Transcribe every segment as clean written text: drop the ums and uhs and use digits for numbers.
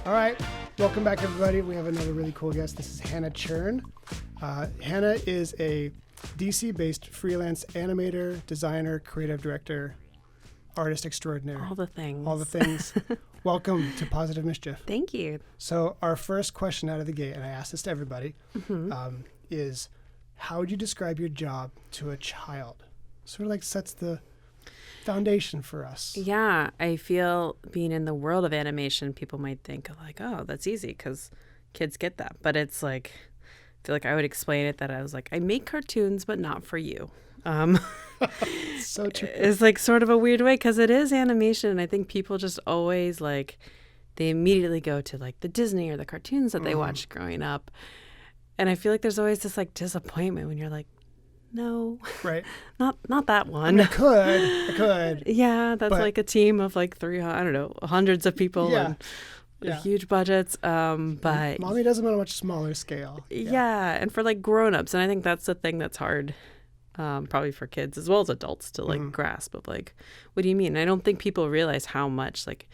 All right, welcome back, everybody. We have another really cool guest. This is Hannah Churn. Hannah is a DC-based freelance animator, designer, creative director, artist extraordinaire. All the things. All the things. Welcome to Positive Mischief. Thank you. So our first question out of the gate, and I ask this to everybody, is how would you describe your job to a child? Sort of like sets the foundation for us. Yeah, I feel being in the world of animation, people might think like, oh, that's easy because kids get that. But it's like, I feel like I would explain it that I was like, I make cartoons, but not for you. So true. It's like sort of a weird way because it is animation. And I think people just always like, they immediately go to like the Disney or the cartoons that they watched growing up. And I feel like there's always this like disappointment when you're like, no, Right. not that one. I mean, I could. Yeah, that's But- like a team of like 300, I don't know, hundreds of people Yeah. and huge budgets. But Mommy does them on a much smaller scale. yeah, and for like grown-ups, and I think that's the thing that's hard, probably for kids as well as adults to like grasp of like, what do you mean? And I don't think people realize how much like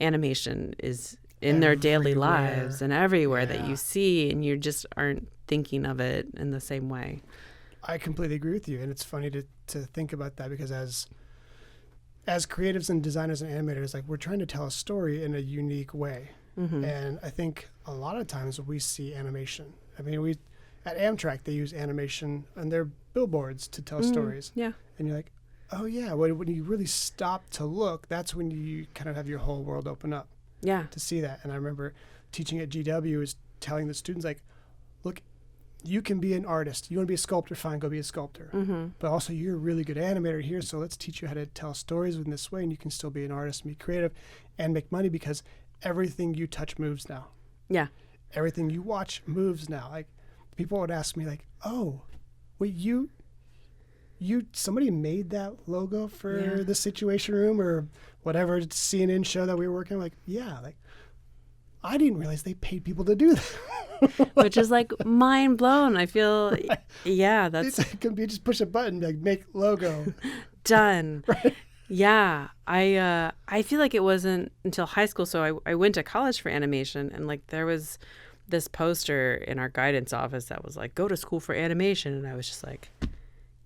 animation is in their daily Everywhere. lives and everywhere that Yeah. you see, and you just aren't thinking of it in the same way. I completely agree with you. And it's funny to think about that because as creatives and designers and animators, like we're trying to tell a story in a unique way. And I think a lot of times we see animation. I mean, at Amtrak, they use animation on their billboards to tell stories. Yeah. And you're like, oh yeah, when you really stop to look, that's when you kind of have your whole world open up Yeah. to see that. And I remember teaching at GW is telling the students like, look, you can be an artist. You want to be a sculptor, fine, go be a sculptor. But also you're a really good animator here, so let's teach you how to tell stories in this way, and you can still be an artist and be creative and make money because everything you touch moves now. Yeah. Everything you watch moves now. Like people would ask me like, oh, wait, you somebody made that logo for the Situation Room or whatever CNN show that we were working on? Like, yeah, like I didn't realize they paid people to do that. Which is like mind blown. I feel, yeah, that's It could be just push a button, like make logo. done. Right. Yeah, I feel like it wasn't until high school. So I went to college for animation, and like there was this poster in our guidance office that was like, go to school for animation, and I was just like,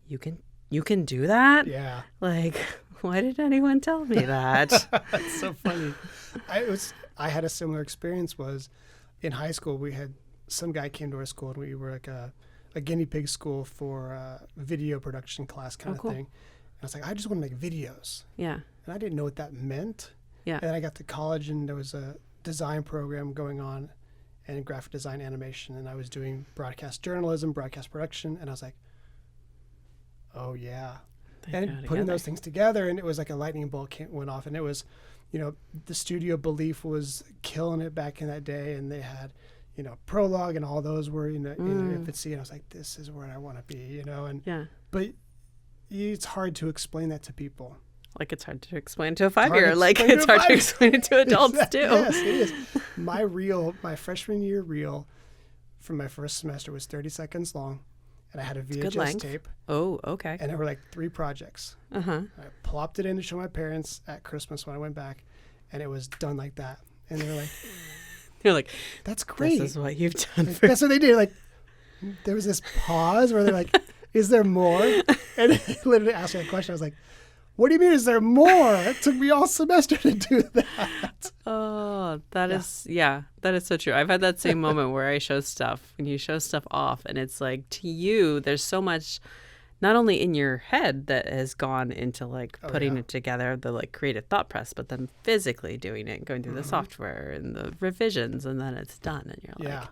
you can do that? Yeah. Like, why did anyone tell me that? That's so funny. I had a similar experience. Was in high school, we had some guy came to our school, and we were like a guinea pig school for a video production class kind of cool. thing. And I was like, I just want to make videos. Yeah. And I didn't know what that meant. Yeah. And I got to college, and there was a design program going on and graphic design animation. And I was doing broadcast journalism, broadcast production. And I was like, oh, yeah. And putting those things together, and it was like a lightning bolt went off. And it was, the studio Belief was killing it back in that day. And they had, Prologue, and all those were in infancy. And I was like, this is where I want to be, And Yeah. But it's hard to explain that to people. Like it's hard to explain to a hard to 5-year. Like explain it's to a hard to explain it to adults too. Yes, it is. My freshman year reel from my first semester was 30 seconds long, and I had a good VHS length. tape, Oh, okay. and there were like 3 projects. Uh-huh. I plopped it in to show my parents at Christmas when I went back, and it was done like that. And they were like, You're like, that's great. this is what you've done Like, for that's what they did. Like, there was this pause where they're like, is there more? And they literally asked me that question. I was like, what do you mean, is there more? It took me all semester to do that. Oh, that is so true. I've had that same moment where I show stuff, when you show stuff off, and it's like, to you, there's so much not only in your head that has gone into like putting it together, the like creative thought press, but then physically doing it, going through the software and the revisions, and then it's done, and you're like,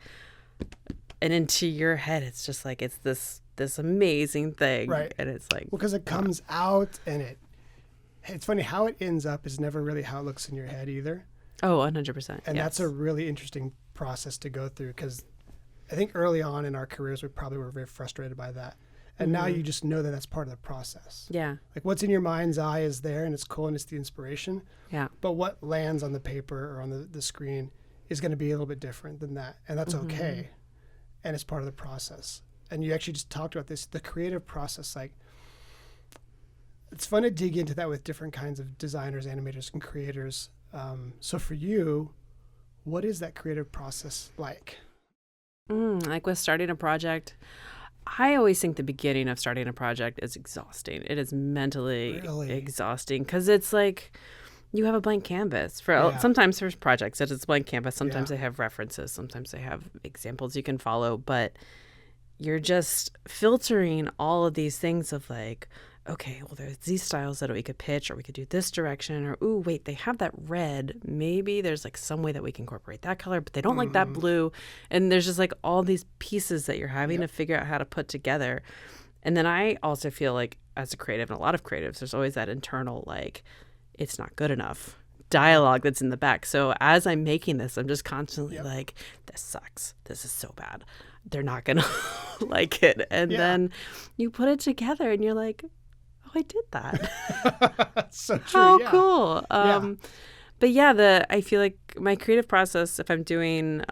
and into your head, it's just like, it's this amazing thing. Right. And it's like, Well, because it comes out, and it's funny how it ends up is never really how it looks in your head either. oh, 100%. And that's a really interesting process to go through, because I think early on in our careers, we probably were very frustrated by that. And now you just know that that's part of the process. Yeah. Like what's in your mind's eye is there, and it's cool, and it's the inspiration. Yeah. But what lands on the paper or on the screen is going to be a little bit different than that. And that's okay. And it's part of the process. And you actually just talked about this, the creative process. Like, it's fun to dig into that with different kinds of designers, animators, and creators. So for you, what is that creative process like? Like with starting a project, I always think the beginning of starting a project is exhausting. It is mentally Really? exhausting because it's like you have a blank canvas. Sometimes for projects it's a blank canvas. Sometimes they have references. Sometimes they have examples you can follow. But you're just filtering all of these things of like, okay, well, there's these styles that we could pitch, or we could do this direction, or, ooh, wait, they have that red. Maybe there's like some way that we can incorporate that color, but they don't like that blue. And there's just like all these pieces that you're having to figure out how to put together. And then I also feel like as a creative, and a lot of creatives, there's always that internal, like, it's not good enough dialogue that's in the back. So as I'm making this, I'm just constantly like, this sucks. This is so bad. They're not going to like it. And then you put it together and you're like, oh, I did that. That's so true. How cool. But I feel like my creative process, if I'm doing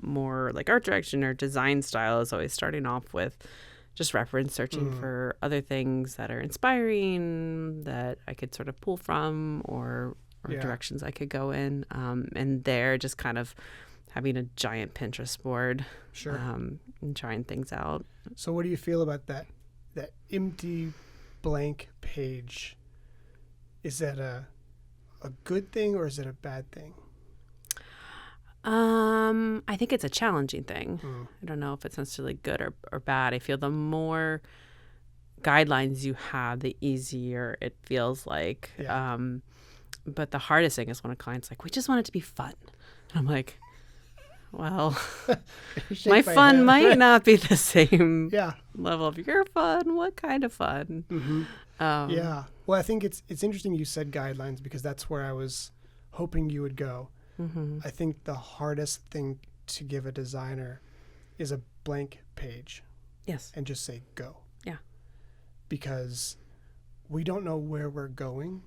more like art direction or design style, is always starting off with just reference searching for other things that are inspiring that I could sort of pull from, or directions I could go in. And there just kind of having a giant Pinterest board and trying things out. So what do you feel about that empty blank page? Is that a good thing or is it a bad thing? I think it's a challenging thing. I don't know if it's necessarily good or bad. I feel the more guidelines you have, the easier it feels like. But the hardest thing is when a client's like, we just want it to be fun. And I'm like, well, my fun might not be the same level of your fun. What kind of fun? Well, I think it's interesting you said guidelines, because that's where I was hoping you would go. I think the hardest thing to give a designer is a blank page. Yes. And just say go. Yeah. Because we don't know where we're going.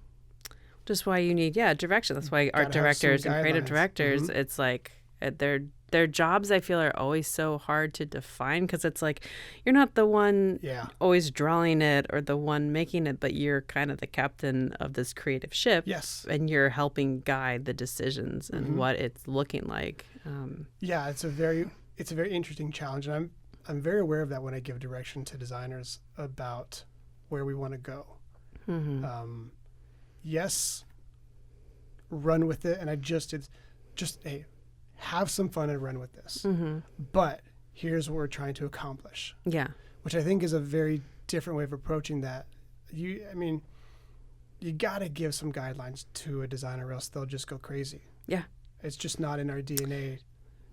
Just why you need direction. That's why art directors and creative directors, it's like their jobs, I feel, are always so hard to define, because it's like you're not the one always drawing it or the one making it, but you're kind of the captain of this creative ship. Yes. And you're helping guide the decisions and what it's looking like. It's a very interesting challenge, and I'm very aware of that when I give direction to designers about where we want to go. Yes, run with it, and hey, have some fun and run with this. But here's what we're trying to accomplish. Yeah. Which I think is a very different way of approaching that. You got to give some guidelines to a designer, or else they'll just go crazy. Yeah. It's just not in our DNA.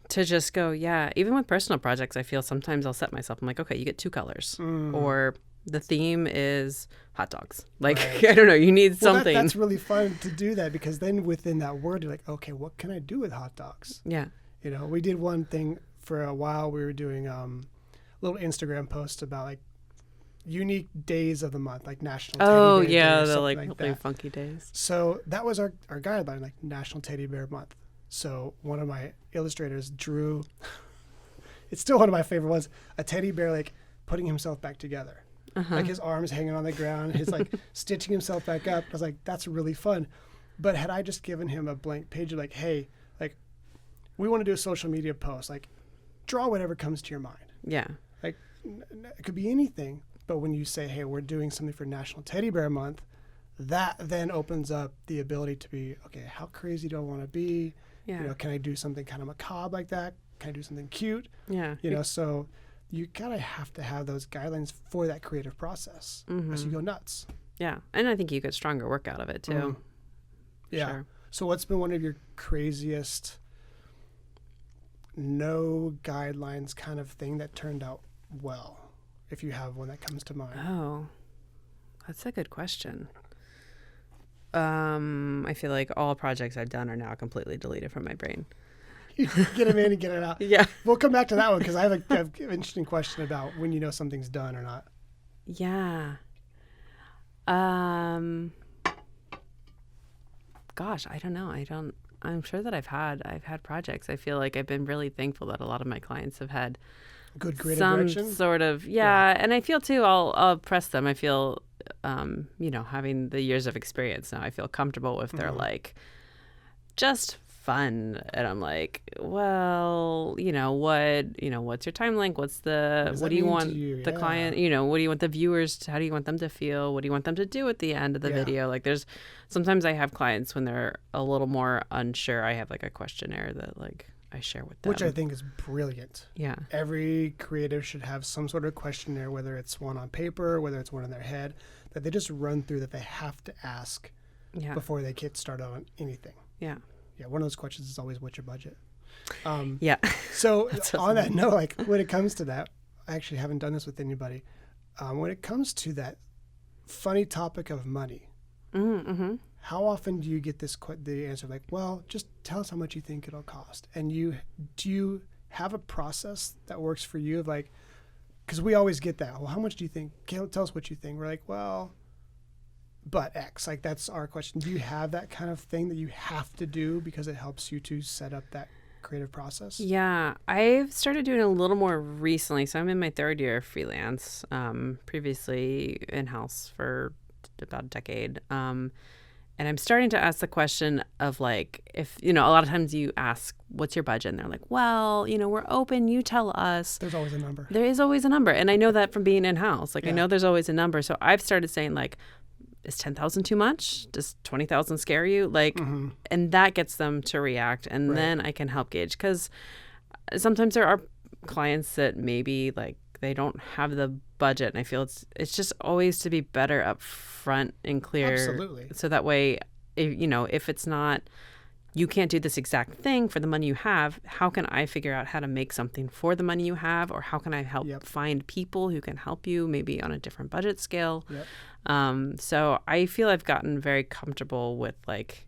To just go, even with personal projects, I feel sometimes I'll set myself, I'm like, okay, you get 2 colors. Or the theme is hot dogs. Like, I don't know, you need something. That's really fun to do that, because then within that word, you're like, okay, what can I do with hot dogs? Yeah. You know, we did one thing for a while. We were doing little Instagram posts about like unique days of the month, like National Teddy Bear Day, the like really that. funky days. So that was our guideline, like National Teddy Bear Month. So one of my illustrators drew, it's still one of my favorite ones, a teddy bear like putting himself back together. Like his arms hanging on the ground, his like stitching himself back up. I was like, that's really fun. But had I just given him a blank page of like, hey, like we want to do a social media post, like draw whatever comes to your mind. Yeah. Like it could be anything. But when you say, hey, we're doing something for National Teddy Bear Month, that then opens up the ability to be, okay, how crazy do I want to be? Yeah. You know, can I do something kind of macabre like that? Can I do something cute? Yeah. You know, so you gotta have to have those guidelines for that creative process as you go nuts. Yeah, and I think you get stronger work out of it too. Yeah. Sure. So what's been one of your craziest no guidelines kind of thing that turned out well, if you have one that comes to mind? Oh, that's a good question. I feel like all projects I've done are now completely deleted from my brain. Get them in and get it out. Yeah. We'll come back to that one, because I have an interesting question about when you know something's done or not. Yeah. Gosh, I don't know. I'm sure that I've had projects. I feel like I've been really thankful that a lot of my clients have had good creative direction. Some sort of, and I feel too, I'll press them. I feel, having the years of experience now, I feel comfortable if they're like, just fun. And I'm like, well, what's your time length? What do you want the client, what do you want the viewers how do you want them to feel? What do you want them to do at the end of the video? Like sometimes I have clients when they're a little more unsure, I have like a questionnaire that like I share with them. Which I think is brilliant. Yeah. Every creative should have some sort of questionnaire, whether it's one on paper, whether it's one in their head, that they just run through that they have to ask before they get started on anything. Yeah. Yeah. One of those questions is always, what's your budget? So on that note, like when it comes to that, I actually haven't done this with anybody. When it comes to that funny topic of money, how often do you get the answer like, well, just tell us how much you think it'll cost? And do you have a process that works for you of like, because we always get that, well, how much do you think? Tell us what you think. We're like, well, but X, like that's our question. Do you have that kind of thing that you have to do because it helps you to set up that creative process? Yeah, I've started doing a little more recently. So I'm in my third year of freelance, previously in-house for about a decade. And I'm starting to ask the question of like, if, a lot of times you ask, what's your budget? And they're like, well, we're open. You tell us. There's always a number. There is always a number. And I know that from being in-house. Like, I know there's always a number. So I've started saying like, is 10,000 too much? Does 20,000 scare you? Like, and that gets them to react. And then I can help gauge. Because sometimes there are clients that maybe like they don't have the budget, and I feel it's just always to be better up front and clear. Absolutely. So that way, if it's not, you can't do this exact thing for the money you have, how can I figure out how to make something for the money you have? Or how can I help find people who can help you maybe on a different budget scale? So I feel I've gotten very comfortable with like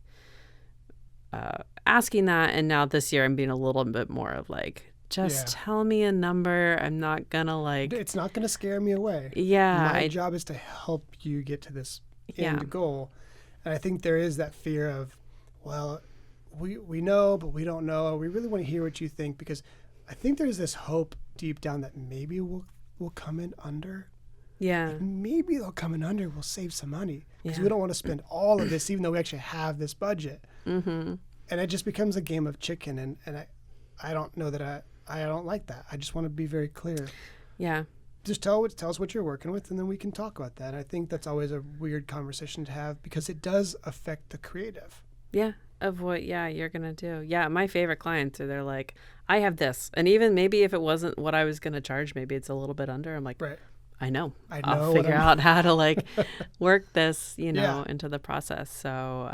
asking that. And now this year I'm being a little bit more of like, just tell me a number. I'm not gonna like... It's not gonna scare me away. Yeah. My job is to help you get to this end goal. And I think there is that fear of, well, we know, but we don't know. We really want to hear what you think, because I think there's this hope deep down that maybe we'll come in under. Yeah. Like maybe they'll come in under. We'll save some money, because we don't want to spend all of this, even though we actually have this budget. And it just becomes a game of chicken. And I don't know that I don't like that. I just want to be very clear. Yeah. Just tell us what you're working with, and then we can talk about that. I think that's always a weird conversation to have, because it does affect the creative. Yeah. Of what, you're going to do. Yeah. My favorite clients are, they're like, I have this. And even maybe if it wasn't what I was going to charge, maybe it's a little bit under. I'm like, I know. I'll figure out how to like work this, into the process. So,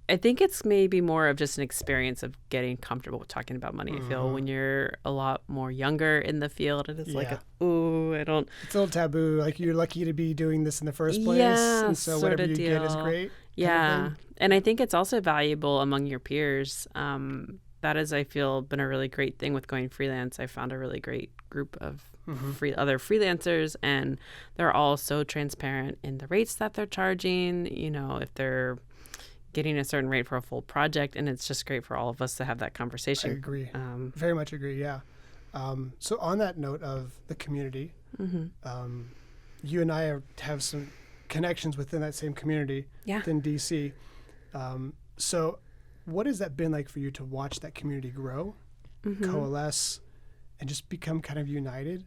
I think it's maybe more of just an experience of getting comfortable with talking about money. I feel when you're a lot more younger in the field, and it's like, I don't... It's a little taboo. Like, you're lucky to be doing this in the first place. Yeah, and so whatever you get is great. Yeah. And I think it's also valuable among your peers. That is, I feel, been a really great thing with going freelance. I found a really great group of other freelancers, and they're all so transparent in the rates that they're charging, if they're getting a certain rate for a full project, and it's just great for all of us to have that conversation. I agree. Very much agree. Yeah. So on that note of the community, you and I have some connections within that same community within DC. So what has that been like for you to watch that community grow, coalesce, and just become kind of united?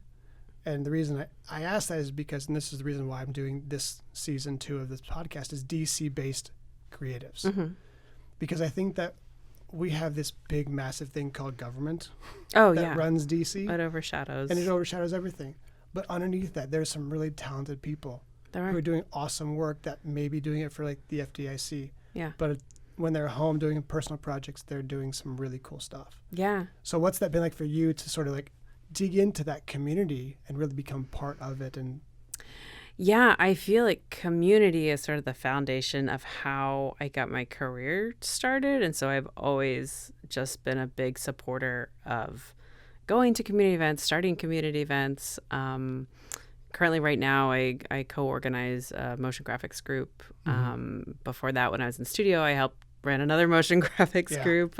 And the reason I ask that is because, and this is the reason why I'm doing this season 2 of this podcast, is DC-based creatives. Because I think that we have this big, massive thing called government that runs DC. It overshadows. And it overshadows everything. But underneath that, there's some really talented people who are doing awesome work that may be doing it for like the FDIC. Yeah. But when they're home doing personal projects, they're doing some really cool stuff. Yeah. So what's that been like for you to sort of like dig into that community and really become part of it? And yeah, I feel like community is sort of the foundation of how I got my career started. And so I've always just been a big supporter of going to community events, starting community events. Currently right now, I co-organize a motion graphics group. Before that, when I was in studio, I helped ran another motion graphics group.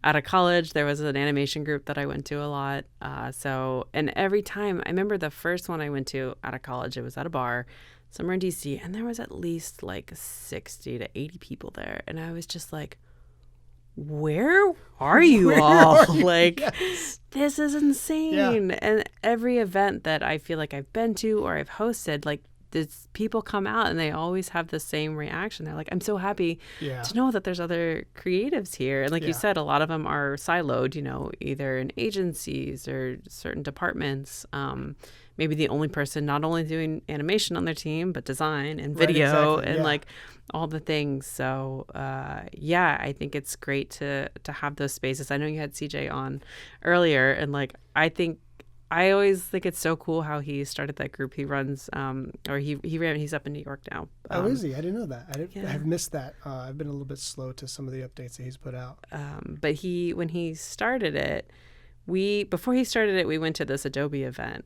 Out of college, there was an animation group that I went to a lot. And every time, I remember the first one I went to out of college, it was at a bar somewhere in DC, and there was at least like 60 to 80 people there. And I was just like, where are you Where all? are you? Like, Yes. this is insane. Yeah. And every event that I feel like I've been to or I've hosted, like, this people come out and they always have the same reaction. They're like, I'm so happy Yeah. to know that there's other creatives here. And like you Yeah. said, a lot of them are siloed, either in agencies or certain departments. Maybe the only person not only doing animation on their team, but design and Right, video exactly, and yeah. like all the things. So yeah, I think it's great to have those spaces. I know you had CJ on earlier, and like I always think it's so cool how he started that group. He runs, or he's up in New York now. Oh, is he? I didn't know that. Yeah. I've missed that. I've been a little bit slow to some of the updates that he's put out. But when he started it, before he started it, we went to this Adobe event.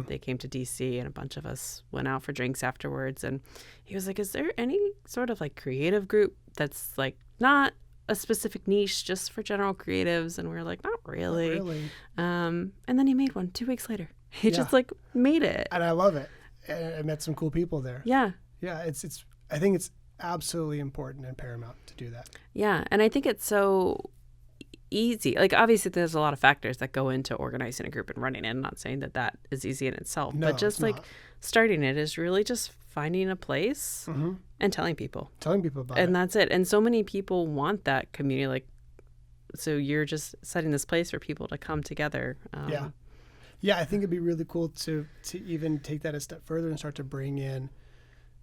They came to DC and a bunch of us went out for drinks afterwards. And he was like, is there any sort of like creative group that's like not a specific niche just for general creatives? And we were like, not really. Not really. And then he made one 2 weeks later. He Yeah. just like made it. And I love it. And I met some cool people there. Yeah. Yeah. It's. I think it's absolutely important and paramount to do that. Yeah. And I think it's so easy. Like, obviously, there's a lot of factors that go into organizing a group and running it. I'm not saying that is easy in itself, No, but just it's like not. starting it is really just finding a place and telling people. Telling people about And it. that's it. And so many people want that community. Like, so you're just setting this place for people to come together. Yeah. Yeah, I think it'd be really cool to even take that a step further and start to bring in,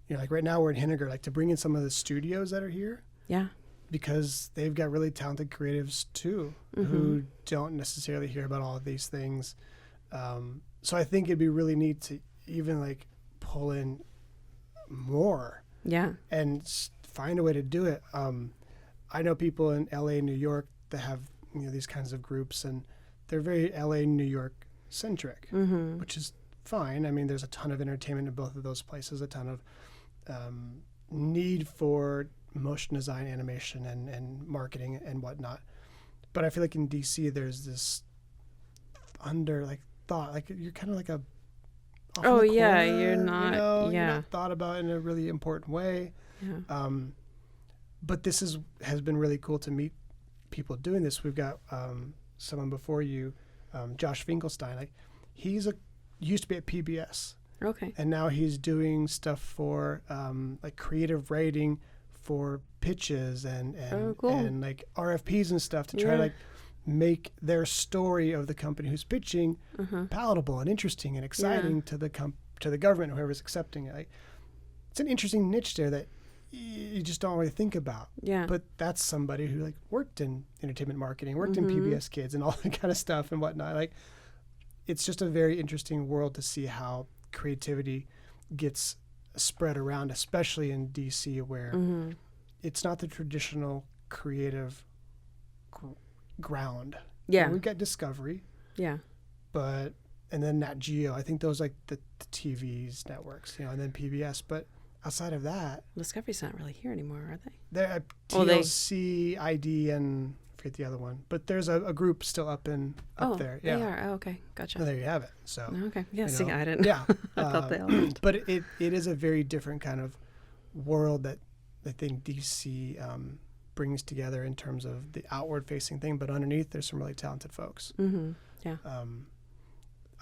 like right now we're in Henniger, like to bring in some of the studios that are here. Yeah. Because they've got really talented creatives too, who don't necessarily hear about all of these things. So I think it'd be really neat to even like pull in more Yeah. and find a way to do it. I know people in LA, New York that have these kinds of groups, and they're very LA, New York centric, which is fine. I mean, there's a ton of entertainment in both of those places, a ton of need for motion design, animation, and marketing and whatnot. But I feel like in DC, there's this thought, like you're kind of like a off in Oh, the yeah, corner, you're not- you're yeah. not thought about in a really important way. Yeah. But this has been really cool to meet people doing this. We've got someone before you, Josh Finkelstein. Like used to be at PBS, Okay. and now he's doing stuff for like creative writing for pitches and Oh, cool. and like RFPs and stuff to try Yeah. to like make their story of the company who's pitching Uh-huh. palatable and interesting and exciting to the government, whoever's accepting it. Like, it's an interesting niche there that you just don't really think about. Yeah. But that's somebody who like worked in entertainment marketing, worked Mm-hmm. in PBS Kids and all that kind of stuff and whatnot. Like, it's just a very interesting world to see how creativity gets spread around, especially in DC, where Mm-hmm. it's not the traditional creative ground. Yeah. We've got Discovery, Yeah. and then Nat Geo. I think those like the TV's networks, and then PBS. But outside of that, Discovery's not really here anymore, are they? they're at Well, they- TLC, ID, and I forget the other one. But there's a group still up there. Yeah. They are. Oh, okay. Gotcha. And there you have it. So Okay. Yeah. you See, know, I didn't. yeah. I thought they all left. But it is a very different kind of world that I think DC brings together in terms of the outward facing thing. But underneath, there's some really talented folks. Mm-hmm. Yeah.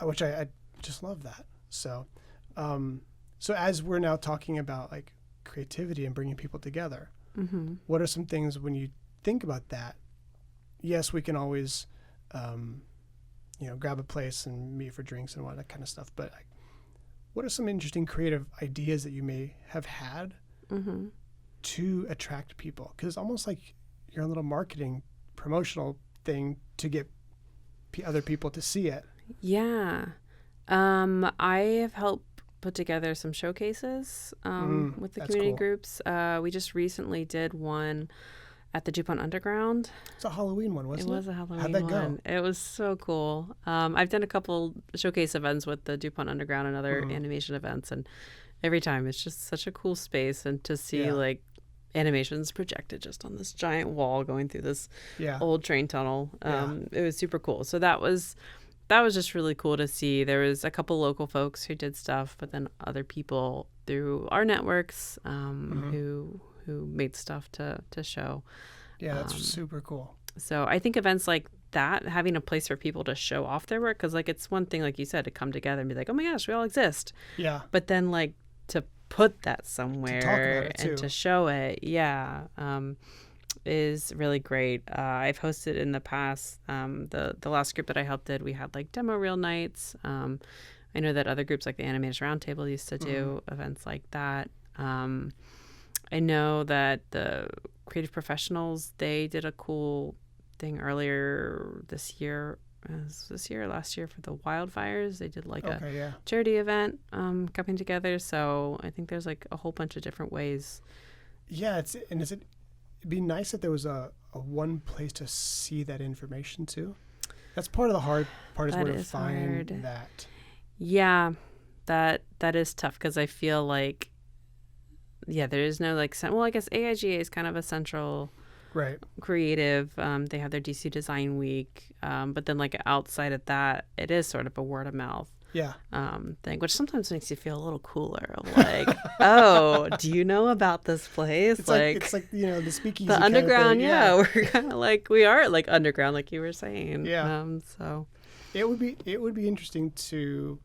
Which I just love that. So, so as we're now talking about like creativity and bringing people together, Mm-hmm. what are some things when you think about that? Yes, we can always, grab a place and meet for drinks and all that kind of stuff. But like, what are some interesting creative ideas that you may have had Mm-hmm. to attract people? Because it's almost like your own little marketing promotional thing to get other people to see it. Yeah. I have helped put together some showcases with the that's community cool. groups. We just recently did one at the DuPont Underground. It's a Halloween one, wasn't it? It was a Halloween How'd that one. It was so cool. I've done a couple showcase events with the DuPont Underground and other animation events, and every time it's just such a cool space, and to see Yeah. like animations projected just on this giant wall going through this Yeah. old train tunnel. Yeah. It was super cool. So that was just really cool to see. There was a couple local folks who did stuff, but then other people through our networks who made stuff to show. Yeah, that's super cool. So I think events like that, having a place for people to show off their work, because like it's one thing, like you said, to come together and be like, oh my gosh, we all exist. Yeah. But then like to put that To talk about somewhere it too. and to show it, is really great. I've hosted in the past. The last group that I helped did, we had like demo reel nights. I know that other groups like the Animators Roundtable used to do events like that. I know that the Creative Professionals, they did a cool thing earlier this year. This year or last year for the wildfires. They did like a charity event coming together. So I think there's like a whole bunch of different ways. Yeah, it'd be nice if there was a one place to see that information too. That's part of the hard part, is where to find that. Yeah, that is tough, because I feel like, there is no like, well, I guess AIGA is kind of a central creative. They have their DC Design Week, but then like outside of that, it is sort of a word of mouth thing, which sometimes makes you feel a little cooler. Like, oh, do you know about this place? It's like the speakeasy, the underground. We're kind of like, we are like underground, like you were saying. So it would be interesting to,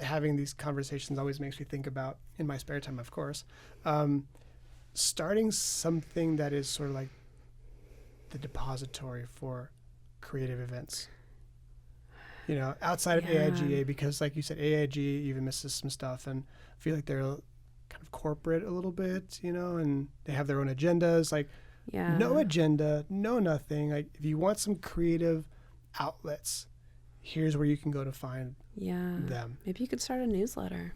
having these conversations always makes me think about, in my spare time, of course, starting something that is sort of like the depository for creative events. Outside of AIGA, because like you said, AIGA even misses some stuff, and I feel like they're kind of corporate a little bit, and they have their own agendas. Like, no agenda, no nothing. Like, if you want some creative outlets, here's where you can go to find them. Maybe you could start a newsletter.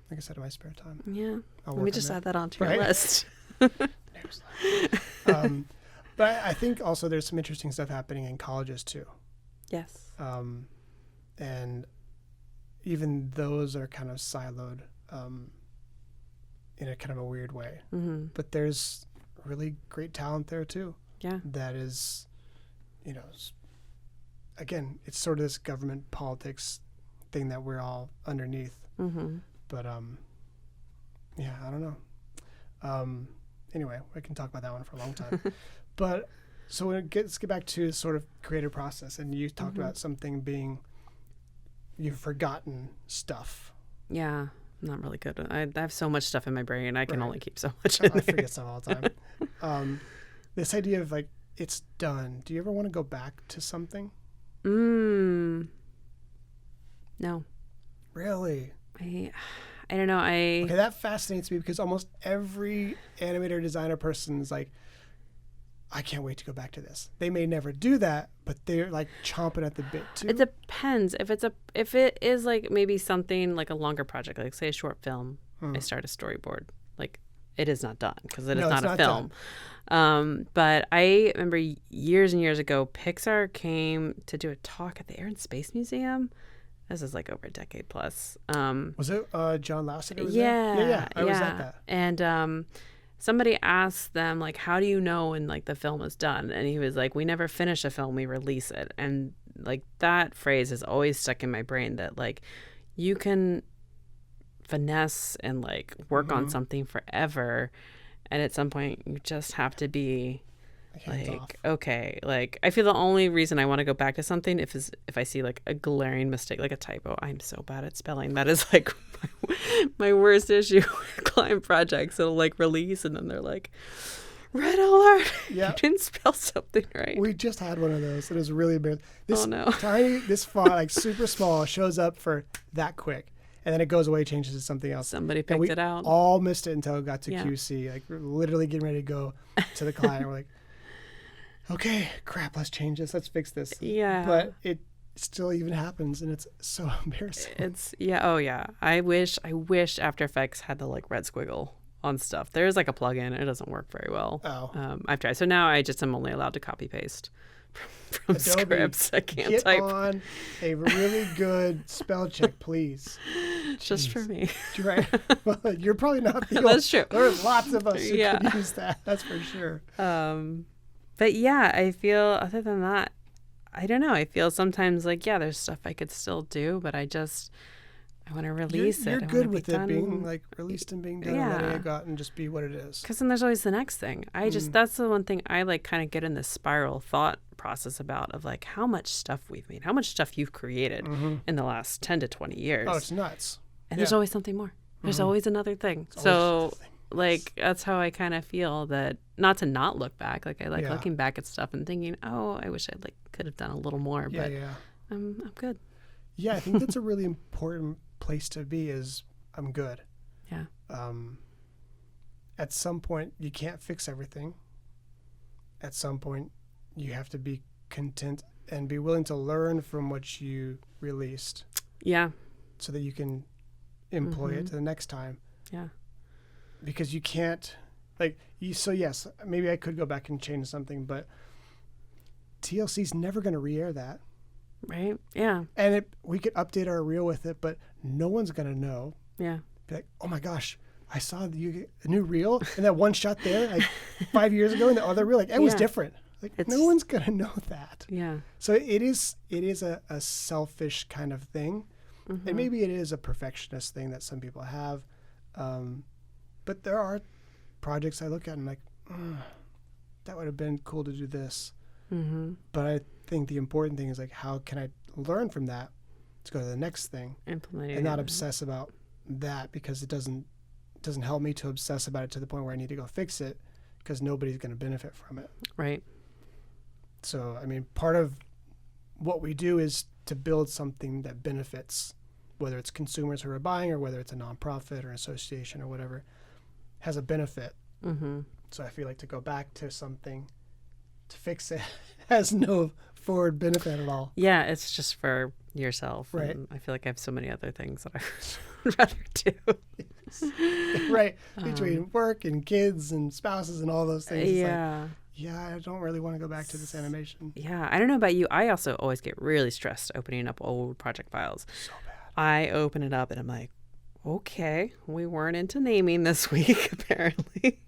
Like I said, in my spare time. Yeah. Let me just add that onto your list. Newsletter. But I think also there's some interesting stuff happening in colleges too. Yes. And even those are kind of siloed in a kind of a weird way. Mm-hmm. But there's really great talent there too. Yeah. That is, again, it's sort of this government politics thing that we're all underneath. Mm-hmm. But I don't know. Anyway, I can talk about that one for a long time. But so let's get back to sort of creative process. And you talked about something being, you've forgotten stuff. Yeah, I'm not really good. I have so much stuff in my brain. I can only keep so much in there. I forget stuff all the time. This idea of like, it's done. Do you ever want to go back to something? No. Really? I don't know. Okay, that fascinates me, because almost every animator, designer person is like, I can't wait to go back to this. They may never do that, but they're like chomping at the bit too. It depends. If it is like maybe something like a longer project, like say a short film, I start a storyboard. Like, it is not done because it is not a film. But I remember years and years ago, Pixar came to do a talk at the Air and Space Museum. This is like over a decade plus. Was it John Lasseter? Yeah. I was at that. And somebody asked them, like, how do you know when like the film is done? And he was like, we never finish a film, we release it. And like that phrase has always stuck in my brain, that like you can finesse and like work on something forever, and at some point you just have to be like, okay, like I feel the only reason I want to go back to something if I see like a glaring mistake, like a typo. I'm so bad at spelling. That is like my worst issue with client projects. It'll like release and then they're like, red alert. You didn't spell something right. We just had one of those. It was really embarrassing. This font, like super small, shows up for that quick. And then it goes away, changes to something else. Somebody picked it out. All missed it until it got to QC. Like, we're literally getting ready to go to the client. We're like, okay, crap, let's change this. Let's fix this. Yeah. But it still even happens, and it's so embarrassing. I wish After Effects had the like red squiggle on stuff. There's like a plugin. It doesn't work very well. I've tried. So now I just am only allowed to copy paste from Adobe, scripts. I can't get type. On a really good spell check, please. Just for me. Right. Well, you're probably not the only. That's true. There's lots of us who could use that. That's for sure. But yeah, I feel other than that, I don't know. I feel sometimes like, there's stuff I could still do, but I I want to release you're it. good with it being like released and being done, and letting it go out and just be what it is. Because then there's always the next thing. That's the one thing I like kind of get in this spiral thought process about, of like how much stuff we've made, how much stuff you've created in the last 10 to 20 years. Oh, it's nuts. And there's always something more. There's always another thing. So like, that's how I kind of feel that, not to not look back. Like I like looking back at stuff and thinking, oh, I wish I like could have done a little more, but I'm good. Yeah. I think that's a really important place to be, is I'm good. Yeah. At some point you can't fix everything. At some point you have to be content and be willing to learn from what you released. Yeah. So that you can employ it to the next time. Yeah. Because you can't, so yes, maybe I could go back and change something, but TLC's never going to re-air that. Right. Yeah. And we could update our reel with it, but no one's going to know. Yeah. Be like, oh my gosh, I saw a new reel and that one shot there like 5 years ago, and the other reel, like it was different. Like no one's going to know that. Yeah. So it is a selfish kind of thing. And maybe it is a perfectionist thing that some people have. But there are projects I look at and I'm like, that would have been cool to do this. But I think the important thing is like, how can I learn from that to go to the next thing, implement it, and not obsess about that, because it doesn't help me to obsess about it to the point where I need to go fix it, because nobody's going to benefit from it. Right. So, I mean, part of what we do is to build something that benefits, whether it's consumers who are buying or whether it's a nonprofit or association or whatever, has a benefit. So I feel like to go back to something to fix it has no forward benefit at all. Yeah, it's just for yourself. Right. And I feel like I have so many other things that I would rather do. Right. Between work and kids and spouses and all those things. Yeah. I don't really want to go back to this animation. Yeah. I don't know about you. I also always get really stressed opening up old project files. So bad. I open it up and I'm like, okay, we weren't into naming this week, apparently.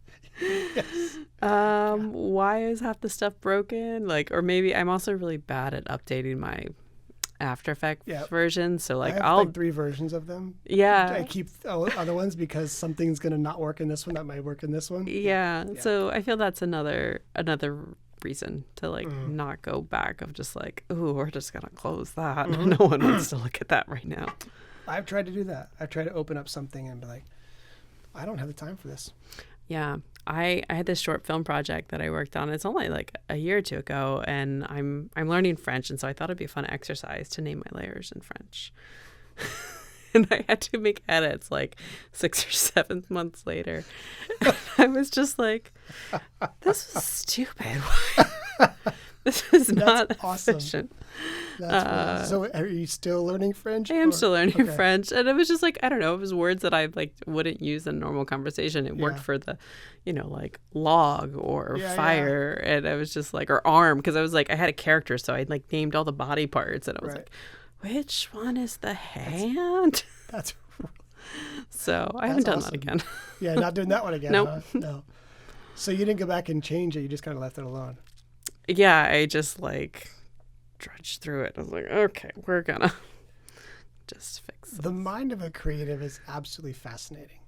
Yes. Why is half the stuff broken? Like, or maybe I'm also really bad at updating my After Effects version. So like I'll like 3 versions of them. Yeah. I keep other ones because something's going to not work in this one that might work in this one. Yeah. So I feel that's another reason to like not go back, of just like, ooh, we're just going to close that. No one wants to look at that right now. I've tried to do that. I've tried to open up something and be like, I don't have the time for this. Yeah. I had this short film project that I worked on. It's only like a year or two ago, and I'm learning French, and so I thought it'd be a fun exercise to name my layers in French. And I had to make edits like 6 or 7 months later. I was just like, this was stupid. This is not efficient. That's so are you still learning French? I am still learning French. And it was just like, I don't know, it was words that I like wouldn't use in normal conversation. It worked for the, like log or fire. And I was just like, or arm, because I was like, I had a character, so I like named all the body parts, and I was like, which one is the hand? That's so I haven't done that again. Yeah, not doing that one again. Nope. Huh? No. So you didn't go back and change it. You just kind of left it alone. Yeah, I just like drudged through it. I was like, okay, we're gonna just fix this. The mind of a creative is absolutely fascinating.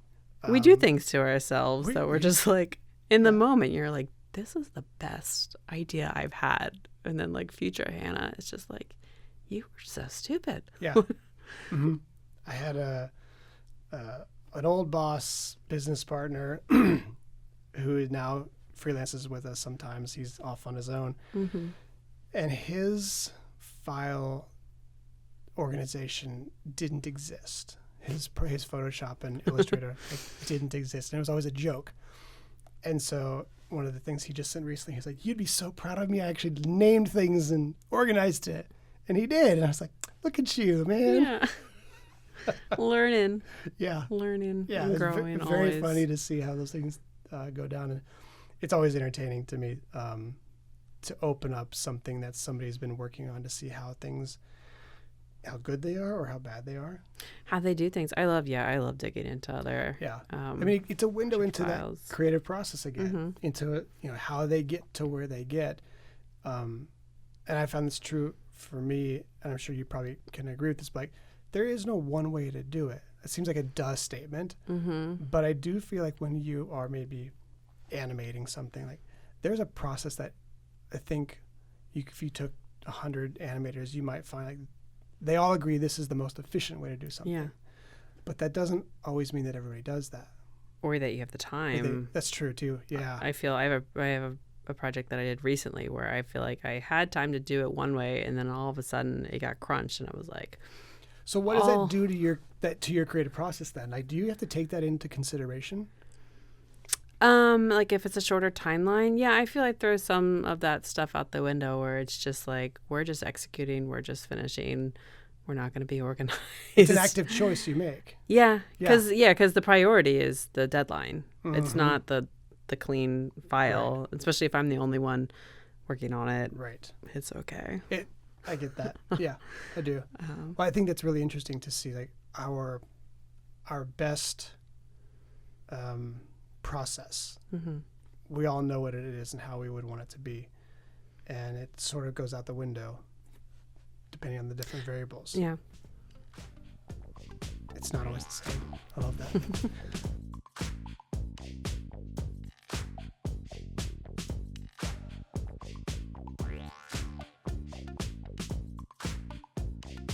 We do things to ourselves that we're just like, in the moment, you're like, this is the best idea I've had. And then like future Hannah, it's just like, you were so stupid. Yeah. I had an old boss, business partner, who is now freelances with us sometimes. He's off on his own. And his file organization didn't exist. His Photoshop and Illustrator didn't exist. And it was always a joke. And so one of the things he just sent recently, he's like, you'd be so proud of me. I actually named things and organized it. And he did. And I was like, look at you, man. Yeah. Learning. Yeah. Learning Yeah. and growing. It's very funny to see how those things go down. And it's always entertaining to me to open up something that somebody's been working on, to see how good they are or how bad they are. How they do things. I love digging into other. Yeah. I mean, it's a window into files. That creative process again, into how they get to where they get. And I found this true for me, and I'm sure you probably can agree with this, but like, there is no one way to do it. It seems like a duh statement, Mm-hmm. but I do feel like when you are maybe animating something, like there's a process that I think if you took 100 animators, you might find like they all agree this is the most efficient way to do something. Yeah. But that doesn't always mean that everybody does that. Or that you have the time. That's true too. Yeah. I feel I have a project that I did recently where I feel like I had time to do it one way, and then all of a sudden it got crunched, and I was like, So what does that do to your creative process then? Like, do you have to take that into consideration? like if it's a shorter timeline, yeah, I feel like throw some of that stuff out the window where it's just like we're just executing, we're just finishing, we're not going to be organized. It's an active choice you make. Yeah, because the priority is the deadline. Mm-hmm. It's not the clean file, especially if I'm the only one working on it. Right. It's okay. I get that. Yeah, I do. Well, I think that's really interesting to see, like our best process. Mm-hmm. We all know what it is and how we would want it to be, and it sort of goes out the window depending on the different variables. Yeah. It's not always the same. I love that.